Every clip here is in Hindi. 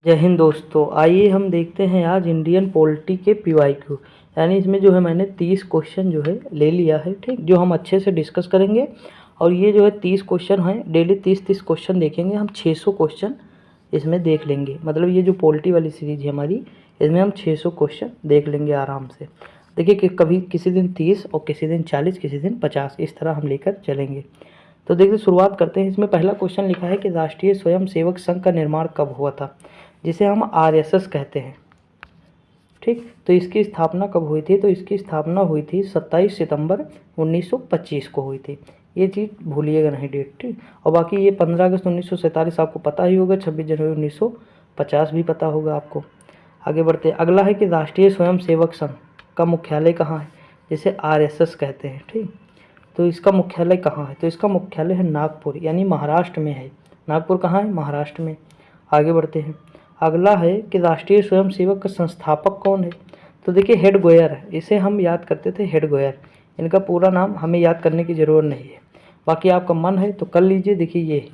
जय हिंद दोस्तों, आइए हम देखते हैं आज इंडियन पॉलिटी के पीवाईक्यू। यानी इसमें जो है मैंने 30 क्वेश्चन जो है ले लिया है, ठीक, जो हम अच्छे से डिस्कस करेंगे। और ये जो है 30 क्वेश्चन हैं, डेली 30-30 क्वेश्चन देखेंगे हम। 600 क्वेश्चन इसमें देख लेंगे। मतलब ये जो पॉलिटी वाली सीरीज है हमारी, इसमें हम 600 क्वेश्चन देख लेंगे आराम से। देखिए कि कभी किसी दिन 30 और किसी दिन 40, किसी दिन 50, इस तरह हम लेकर चलेंगे। तो देखिए शुरुआत करते हैं। इसमें पहला क्वेश्चन लिखा है कि राष्ट्रीय स्वयंसेवक संघ का निर्माण कब हुआ था, जिसे हम आरएसएस कहते हैं, ठीक। तो इसकी स्थापना कब हुई थी? तो इसकी स्थापना हुई थी 27 सितंबर 1925 को हुई थी। ये चीज़ भूलिएगा नहीं, डेट, ठीक। और बाकी ये 15 अगस्त 1947 आपको पता ही होगा, 26 जनवरी 1950 भी पता होगा आपको। आगे बढ़ते हैं। अगला है कि राष्ट्रीय स्वयंसेवक संघ का मुख्यालय कहाँ है, जिसे आरएसएस कहते हैं, ठीक। तो इसका मुख्यालय कहाँ है? तो इसका मुख्यालय है नागपुर, यानी महाराष्ट्र में है। नागपुर कहाँ है? महाराष्ट्र में। आगे बढ़ते हैं। अगला है कि राष्ट्रीय स्वयंसेवक का संस्थापक कौन है? तो देखिए हेड गोयर है, इसे हम याद करते थे हेड गोयर। इनका पूरा नाम हमें याद करने की ज़रूरत नहीं है, बाकी आपका मन है तो कर लीजिए। देखिए ये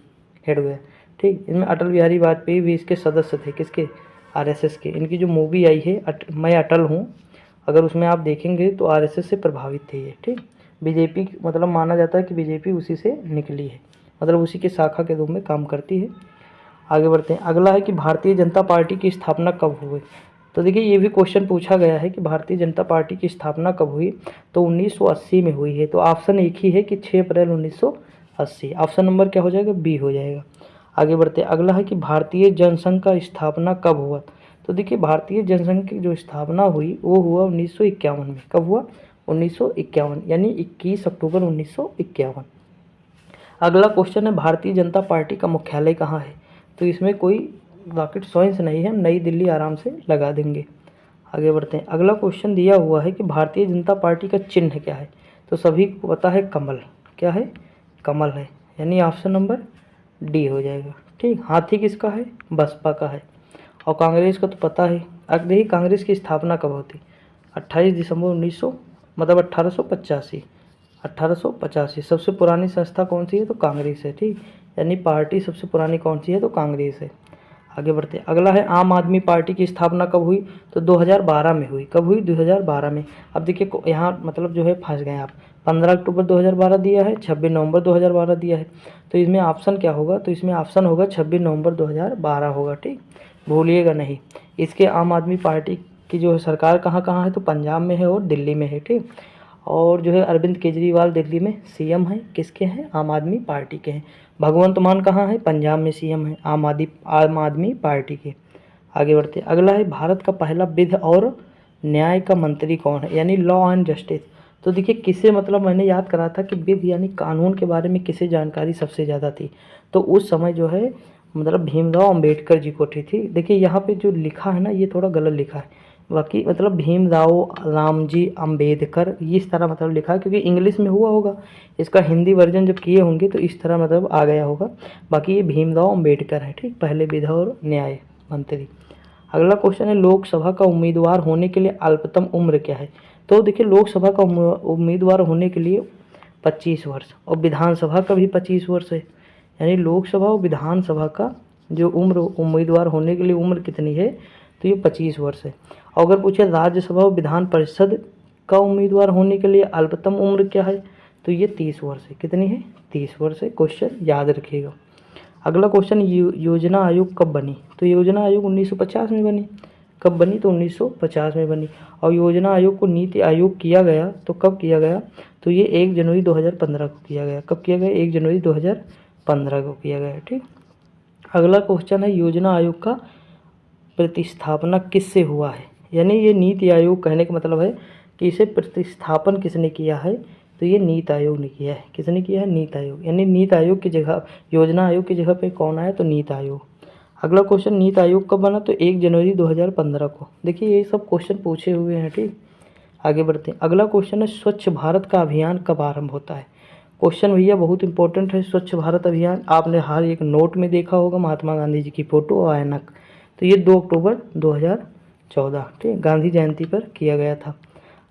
हेड गोयर, ठीक। इनमें अटल बिहारी वाजपेयी भी इसके सदस्य थे। किसके? आरएसएस के। इनकी जो मूवी आई है मैं अटल हूँ, अगर उसमें आप देखेंगे तो आरएसएस से प्रभावित थे ये, ठीक। बीजेपी मतलब माना जाता है कि बीजेपी उसी से निकली है, मतलब उसी के शाखा के रूप में काम करती है। आगे बढ़ते हैं। अगला है कि भारतीय जनता पार्टी की स्थापना कब हुई? तो देखिए ये भी क्वेश्चन पूछा गया है कि भारतीय जनता पार्टी की स्थापना कब हुई, तो 1980 में हुई है। तो ऑप्शन एक ही है कि 6 अप्रैल 1980। ऑप्शन नंबर क्या हो जाएगा? बी हो जाएगा। आगे बढ़ते हैं। अगला है कि भारतीय जनसंघ का स्थापना कब हुआ? तो देखिए भारतीय जनसंघ की जो स्थापना हुई वो हुआ 1951 में। कब हुआ? 1951, यानी 21 अक्टूबर 1951। अगला क्वेश्चन है भारतीय जनता पार्टी का मुख्यालय कहाँ है? तो इसमें कोई रॉकेट साइंस नहीं है, हम नई दिल्ली आराम से लगा देंगे। आगे बढ़ते हैं। अगला क्वेश्चन दिया हुआ है कि भारतीय जनता पार्टी का चिन्ह क्या है? तो सभी को पता है कमल। क्या है? कमल है, यानी ऑप्शन नंबर डी हो जाएगा, ठीक। हाथी किसका है? बसपा का है। और कांग्रेस का तो पता है। अब देखिए कांग्रेस की स्थापना कब होती? 28 दिसंबर 1900 मतलब 1885। 1885। सबसे पुरानी संस्था कौन सी है? तो कांग्रेस है, ठीक। यानी पार्टी सबसे पुरानी कौन सी है? तो कांग्रेस है। आगे बढ़ते हैं। अगला है आम आदमी पार्टी की स्थापना कब हुई? तो 2012 में हुई। कब हुई? 2012 में। अब देखिए यहाँ मतलब जो है फंस गए आप। 15 अक्टूबर 2012 दिया है, 26 नवंबर 2012 दिया है। तो इसमें ऑप्शन क्या होगा? तो इसमें ऑप्शन होगा 26 नवंबर 2012 होगा, ठीक। भूलिएगा नहीं। इसके आम आदमी पार्टी की जो है सरकार कहाँ कहाँ है? तो पंजाब में है और दिल्ली में है, ठीक। और जो है अरविंद केजरीवाल दिल्ली में सीएम हैं। किसके हैं? आम आदमी पार्टी के हैं। भगवंत मान कहाँ है? पंजाब में सीएम है आम आदमी पार्टी के। आगे बढ़ते। अगला है भारत का पहला विधि और न्याय का मंत्री कौन है, यानी लॉ एंड जस्टिस। तो देखिए किसे मतलब मैंने याद करा था कि विधि यानी कानून के बारे में किसे जानकारी सबसे ज़्यादा थी, तो उस समय जो है मतलब भीमराव अंबेडकर जी को थी। देखिए यहाँ पे जो लिखा है ना ये थोड़ा गलत लिखा है, बाकी मतलब भीमराव रामजी अंबेडकर इस तरह मतलब लिखा है, क्योंकि इंग्लिश में हुआ होगा, इसका हिंदी वर्जन जब किए होंगे तो इस तरह मतलब आ गया होगा। बाकी ये भीमराव अंबेडकर है, ठीक, पहले विधि और न्याय मंत्री। अगला क्वेश्चन है लोकसभा का उम्मीदवार होने के लिए अल्पतम उम्र क्या है? तो देखिए लोकसभा का उम्मीदवार होने के लिए 25 वर्ष और विधानसभा का भी 25 वर्ष है। यानी लोकसभा और विधानसभा का जो उम्र उम्मीदवार होने के लिए उम्र कितनी है? तो ये 25 वर्ष है। और अगर पूछे राज्यसभा और विधान परिषद का उम्मीदवार होने के लिए अल्पतम उम्र क्या है? तो ये 30 वर्ष है। कितनी है? 30 वर्ष है। क्वेश्चन याद रखिएगा। अगला क्वेश्चन योजना आयोग कब बनी? तो योजना आयोग 1950 में बनी। कब बनी? तो 1950 में बनी। और योजना आयोग को नीति आयोग किया गया तो कब किया गया? तो ये 1 जनवरी 2015 को किया गया। कब किया गया? 1 जनवरी 2015 को किया गया, ठीक। अगला क्वेश्चन है योजना आयोग का प्रतिस्थापना किससे हुआ है? यानी ये नीति आयोग कहने का मतलब है कि इसे प्रतिस्थापन किसने किया है? तो ये नीति आयोग ने किया है। किसने किया है? नीति आयोग। यानी नीति आयोग की जगह योजना आयोग की जगह पे कौन आया? तो नीति आयोग। अगला क्वेश्चन नीति आयोग कब बना? तो 1 जनवरी 2015 को। देखिए ये सब क्वेश्चन पूछे हुए हैं, ठीक। आगे बढ़ते हैं। अगला क्वेश्चन है स्वच्छ भारत का अभियान कब आरंभ होता है? क्वेश्चन भैया बहुत इंपॉर्टेंट है। स्वच्छ भारत अभियान आपने हर एक नोट में देखा होगा, महात्मा गांधी जी की फोटो और ऐनक। तो ये 2 अक्टूबर 2014, ठीक, गांधी जयंती पर किया गया था।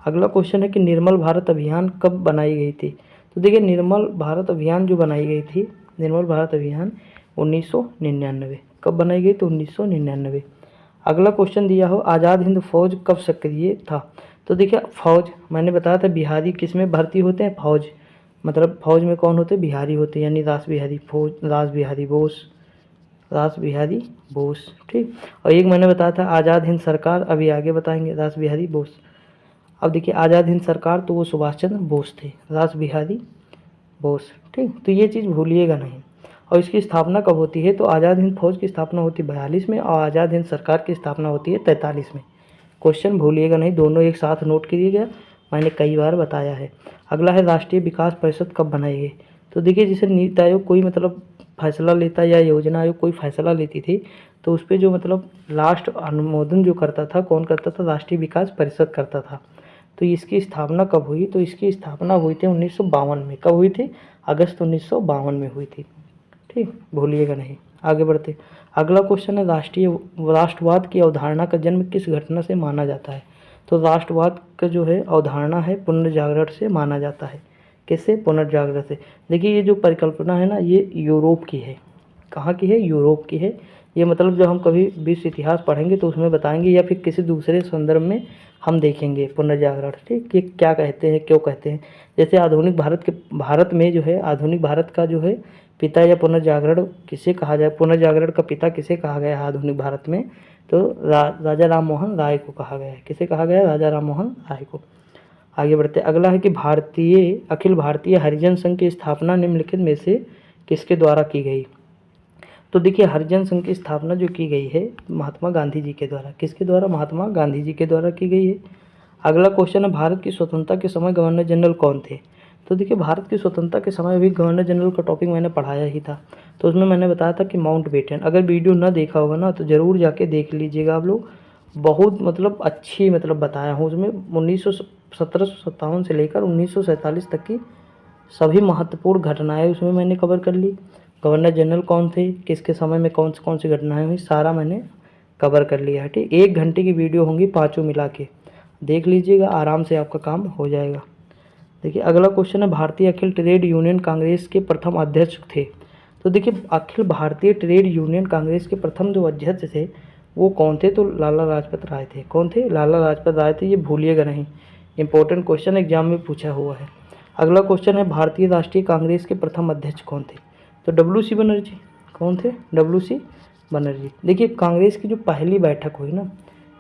अगला क्वेश्चन है कि निर्मल भारत अभियान कब बनाई गई थी? तो देखिए निर्मल भारत अभियान जो बनाई गई थी, निर्मल भारत अभियान 1999, कब बनाई गई? तो 1999। अगला क्वेश्चन दिया हो, आज़ाद हिंद फौज कब सक्रिय था? तो देखिए फौज मैंने बताया था बिहारी किस में भर्ती होते हैं? फौज, मतलब फौज में कौन होते हैं? बिहारी होते हैं, यानी रास बिहारी बोस। ठीक, और एक मैंने बताया था आज़ाद हिंद सरकार, अभी आगे बताएंगे, रास बिहारी बोस। अब देखिए आज़ाद हिंद सरकार तो वो सुभाष चंद्र बोस थे, रास बिहारी बोस। ठीक, तो ये चीज़ भूलिएगा नहीं। और इसकी स्थापना कब होती है? तो आज़ाद हिंद फौज की स्थापना होती है 42 में और आज़ाद हिंद सरकार की स्थापना होती है 43 में। क्वेश्चन भूलिएगा नहीं, दोनों एक साथ नोट कीजिएगा, मैंने कई बार बताया है। अगला है राष्ट्रीय विकास परिषद कब बनाई गई? तो देखिए जैसे नीति आयोग कोई मतलब फैसला लेता या योजना आयोग कोई फैसला लेती थी, तो उस पर जो मतलब लास्ट अनुमोदन जो करता था, कौन करता था? राष्ट्रीय विकास परिषद करता था। तो इसकी स्थापना कब हुई? तो इसकी स्थापना हुई थी 1952 में। कब हुई थी? अगस्त 1952 में हुई थी। ठीक, भूलिएगा नहीं। आगे बढ़ते, अगला क्वेश्चन है राष्ट्रवाद की अवधारणा का जन्म किस घटना से माना जाता है? तो राष्ट्रवाद का जो है अवधारणा है पुनर्जागरण से माना जाता है। किससे? पुनर्जागरण से। देखिए ये जो परिकल्पना है ना, ये यूरोप की है। कहाँ की है? यूरोप की है। ये मतलब जब हम कभी विश्व इतिहास पढ़ेंगे तो उसमें बताएंगे, या फिर किसी दूसरे संदर्भ में हम देखेंगे पुनर्जागरण। ठीक, कि क्या कहते हैं, क्यों कहते हैं। जैसे आधुनिक भारत में जो है, आधुनिक भारत का जो है पिता या पुनर्जागरण किसे कहा जाए? पुनर्जागरण का पिता किसे कहा गया है आधुनिक भारत में? तो राजा राम मोहन राय को कहा गया है। किसे कहा गया है? राजा राम मोहन राय को। आगे बढ़ते, अगला है कि अखिल भारतीय हरिजन संघ की स्थापना निम्नलिखित में से किसके द्वारा की गई? तो देखिए हरिजन संघ की स्थापना जो की गई है महात्मा गांधी जी के द्वारा। किसके द्वारा? महात्मा गांधी जी के द्वारा की गई है। अगला क्वेश्चन है, भारत की स्वतंत्रता के समय गवर्नर जनरल कौन थे? तो देखिए भारत की स्वतंत्रता के समय भी गवर्नर जनरल का टॉपिक मैंने पढ़ाया ही था, तो उसमें मैंने बताया था कि माउंटबेटन। अगर वीडियो ना देखा होगा ना तो ज़रूर जाके देख लीजिएगा आप लोग, बहुत मतलब अच्छी मतलब बताया हूँ उसमें। 1757 से लेकर 1947 तक की सभी महत्वपूर्ण घटनाएं उसमें मैंने कवर कर ली। गवर्नर जनरल कौन थे, किसके समय में कौन सी घटनाएं हुई, सारा मैंने कवर कर लिया है। ठीक, 1 घंटे की वीडियो होंगी पाँचों मिला के, देख लीजिएगा, आराम से आपका काम हो जाएगा। देखिए अगला क्वेश्चन है, भारतीय अखिल ट्रेड यूनियन कांग्रेस के प्रथम अध्यक्ष थे? तो देखिए अखिल भारतीय ट्रेड यूनियन कांग्रेस के प्रथम जो अध्यक्ष थे वो कौन थे? तो लाला लाजपत राय थे। कौन थे? लाला लाजपत राय थे। ये भूलिएगा नहीं, इंपॉर्टेंट क्वेश्चन एग्जाम में पूछा हुआ है। अगला क्वेश्चन है, भारतीय राष्ट्रीय कांग्रेस के प्रथम अध्यक्ष कौन थे? तो WC बनर्जी। कौन थे? WC बनर्जी। देखिए कांग्रेस की जो पहली बैठक हुई ना,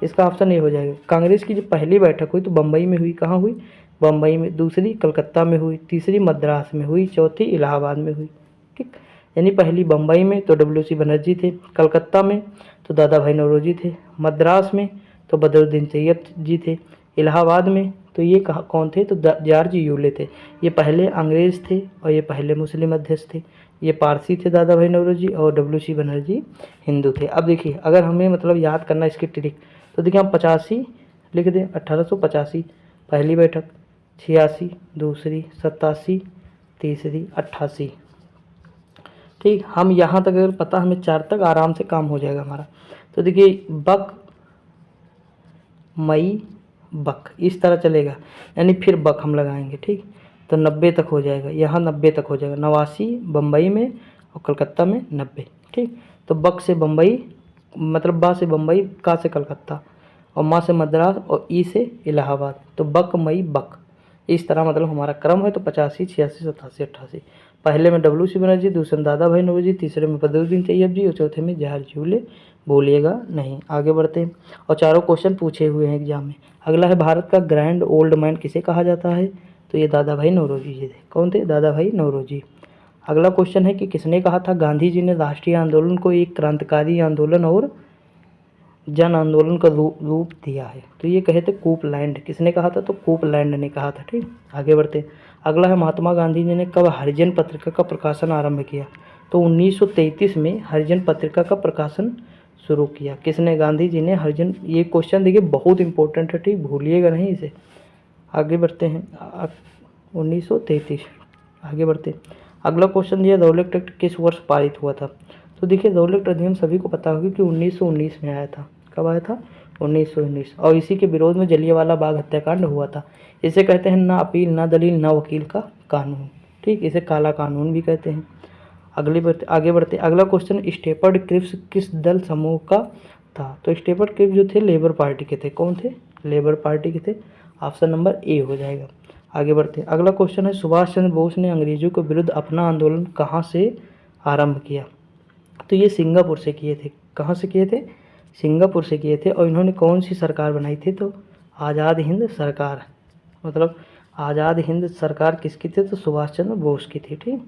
इसका ऑप्शन ये हो जाएगा। कांग्रेस की जो पहली बैठक हुई तो बम्बई में हुई। कहाँ हुई? बम्बई में। दूसरी कलकत्ता में हुई। तीसरी मद्रास में हुई। चौथी इलाहाबाद में हुई। ठीक, यानी पहली बम्बई में तो WC बनर्जी थे, कलकत्ता में तो दादा भाई नौरोजी थे, मद्रास में तो बदरुद्दीन तैयब जी थे, इलाहाबाद में तो ये कौन थे? तो जॉर्ज यूले थे। ये पहले अंग्रेज़ थे और ये पहले मुस्लिम अध्यक्ष थे। ये पारसी थे दादा भाई नौरोजी, और WC बनर्जी हिंदू थे। अब देखिए अगर हमें मतलब याद करना इसकी ट्रिक, तो देखिए हम 85 लिख दें, 1885 पहली बैठक, 86 दूसरी, 87 तीसरी, 88। ठीक, हम यहाँ तक अगर पता हमें 4 तक आराम से काम हो जाएगा हमारा। तो देखिए बक मई बक इस तरह चलेगा, यानी फिर बक हम लगाएंगे। ठीक, तो 90 तक हो जाएगा, यहाँ 90 तक हो जाएगा। 89 बम्बई में और कलकत्ता में 90। ठीक, तो बक से बम्बई, मतलब बा से बम्बई, का से कलकत्ता, और माँ से मद्रास, और ई से इलाहाबाद, तो बक मई बक इस तरह मतलब हमारा क्रम है। तो 85 86 87 88। पहले में WC बनर्जी, दूसरे में दादा भाई नौरोजी, तीसरे में बदरुद्दीन तैयब जी और चौथे में जॉर्ज यूले। भूलिएगा नहीं। आगे बढ़ते हैं, और चारों क्वेश्चन पूछे हुए हैं एग्जाम में। अगला है, भारत का ग्रैंड ओल्ड मैन किसे कहा जाता है? तो ये दादा भाई नौरोजी जी थे। कौन थे? दादा भाई नौरोजी। अगला क्वेश्चन है कि किसने कहा था गांधी जी ने राष्ट्रीय आंदोलन को एक क्रांतिकारी आंदोलन और जन आंदोलन का रूप दिया है? तो ये कहे थे कोपलैंड। किसने कहा था? तो कोपलैंड ने कहा था। ठीक, आगे बढ़ते। अगला है, महात्मा गांधी जी ने कब हरिजन पत्रिका का प्रकाशन आरंभ किया? तो 1933 में हरिजन पत्रिका का प्रकाशन शुरू किया। किसने? गांधी जी ने हरिजन। ये क्वेश्चन देखिए बहुत इंपॉर्टेंट है। ठीक, भूलिएगा नहीं इसे। आगे बढ़ते हैं, 1933। आगे बढ़ते, अगला क्वेश्चन दिया, रौलट एक्ट किस वर्ष पारित हुआ था? तो देखिए रौलट अधिनियम सभी को पता होगी कि 1919 में आया था। कब आया था? 1919। और इसी के विरोध में जलियांवाला बाग हत्याकांड हुआ था। इसे कहते हैं ना अपील ना दलील ना वकील का कानून। ठीक, इसे काला कानून भी कहते हैं। आगे बढ़ते अगला क्वेश्चन, स्टेपर्ड क्रिप्स किस दल समूह का था? तो स्टेपर्ड क्रिप्स जो थे लेबर पार्टी के थे। कौन थे? लेबर पार्टी के थे। ऑप्शन नंबर ए हो जाएगा। आगे बढ़ते अगला क्वेश्चन है, सुभाष चंद्र बोस ने अंग्रेजों के विरुद्ध अपना आंदोलन कहाँ से आरंभ किया? तो ये सिंगापुर से किए थे। कहाँ से किए थे? सिंगापुर से किए थे। और इन्होंने कौन सी सरकार बनाई थी? तो आज़ाद हिंद सरकार, मतलब आज़ाद हिंद सरकार किसकी थी? तो सुभाष चंद्र बोस की थी। ठीक,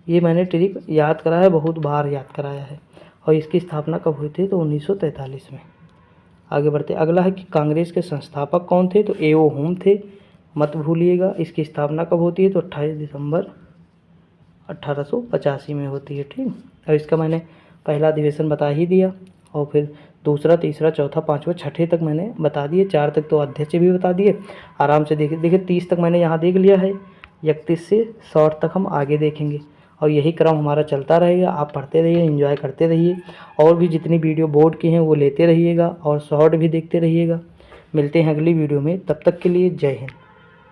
ये मैंने ट्रिक याद करा है, बहुत बार याद कराया है। और इसकी स्थापना कब हुई थी? तो 1943 में। आगे बढ़ते अगला है कि कांग्रेस के संस्थापक कौन थे? तो ए.ओ. होम थे, मत भूलिएगा। इसकी स्थापना कब होती है? तो 28 दिसंबर 1885 में होती है। ठीक, और इसका मैंने पहला अधिवेशन बता ही दिया, और फिर दूसरा, तीसरा, चौथा, पाँचवा, छठे तक मैंने बता दिए, 4 तक तो अध्यक्ष भी बता दिए। आराम से देखिए 30 तक मैंने यहाँ देख लिया है, 31 से 60 तक हम आगे देखेंगे। और यही क्रम हमारा चलता रहेगा। आप पढ़ते रहिए, एंजॉय करते रहिए, और भी जितनी वीडियो बोर्ड की हैं वो लेते रहिएगा, और शॉर्ट भी देखते रहिएगा। मिलते हैं अगली वीडियो में, तब तक के लिए जय हिंद।